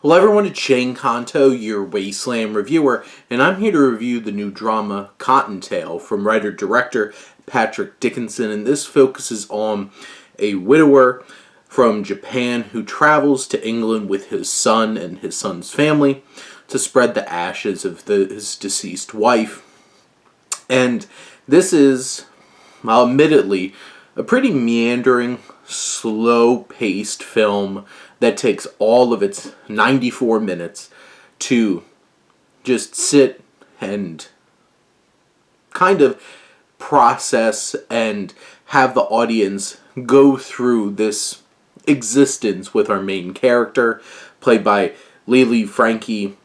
Hello everyone, it's Shane Kanto, your Wasteland reviewer, and I'm here to review the new drama Cottontail from writer-director Patrick Dickinson, and this focuses on a widower from Japan who travels to England with his son and his son's family to spread the ashes of his deceased wife. And this is, admittedly, a pretty meandering, slow-paced film that takes all of its 94 minutes to just sit and kind of process and have the audience go through this existence with our main character, played by Lily Frankie,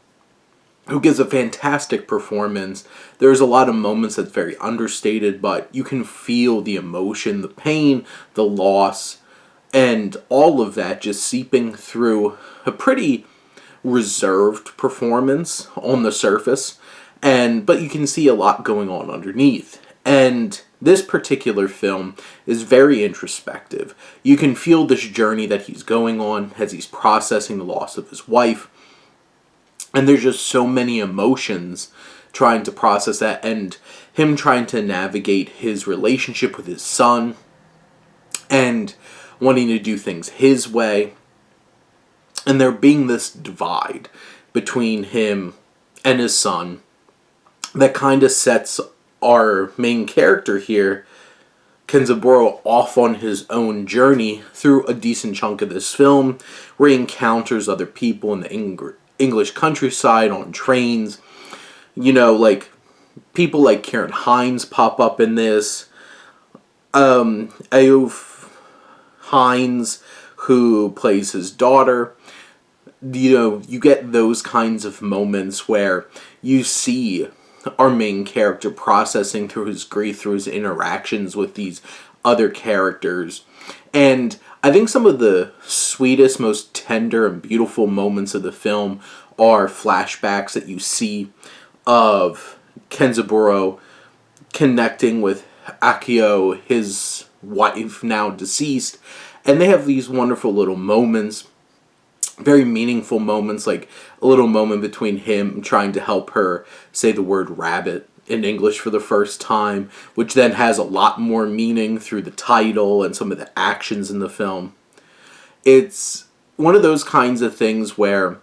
who gives a fantastic performance. There's a lot of moments that's very understated, but you can feel the emotion, the pain, the loss, and all of that just seeping through a pretty reserved performance on the surface, but you can see a lot going on underneath. And this particular film is very introspective. You can feel this journey that he's going on as he's processing the loss of his wife. And there's just so many emotions trying to process that, and him trying to navigate his relationship with his son and wanting to do things his way. And there being this divide between him and his son that kind of sets our main character here, Kenzaburo, off on his own journey through a decent chunk of this film, where he encounters other people in the English countryside on trains. You know, like people like Karen Hines pop up in this. Aof Hines, who plays his daughter. You know, you get those kinds of moments where you see our main character processing through his grief, through his interactions with these other characters. And I think some of the sweetest, most tender and beautiful moments of the film are flashbacks that you see of Kenzaburo connecting with Akio, his wife, now deceased, and they have these wonderful little moments, very meaningful moments, like a little moment between him trying to help her say the word rabbit in English for the first time, which then has a lot more meaning through the title and some of the actions in the film. It's one of those kinds of things where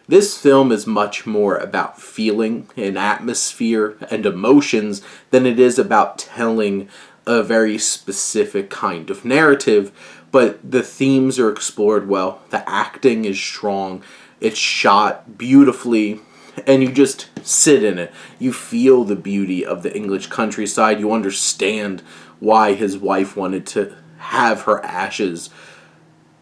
this film is much more about feeling and atmosphere and emotions than it is about telling a very specific kind of narrative, but the themes are explored well, the acting is strong, it's shot beautifully, and you just sit in it. You feel the beauty of the English countryside. You understand why his wife wanted to have her ashes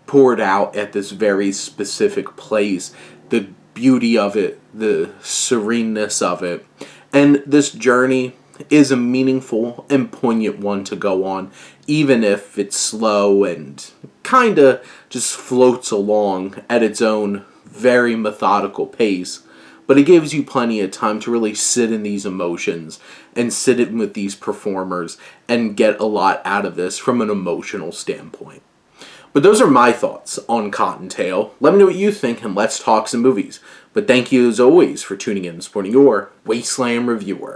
poured out at this very specific place. The beauty of it, the sereneness of it. And this journey is a meaningful and poignant one to go on, even if it's slow and kind of just floats along at its own very methodical pace. But it gives you plenty of time to really sit in these emotions and sit in with these performers and get a lot out of this from an emotional standpoint. But those are my thoughts on Cottontail. Let me know what you think, and let's talk some movies. But thank you as always for tuning in and supporting your Wasteland reviewer.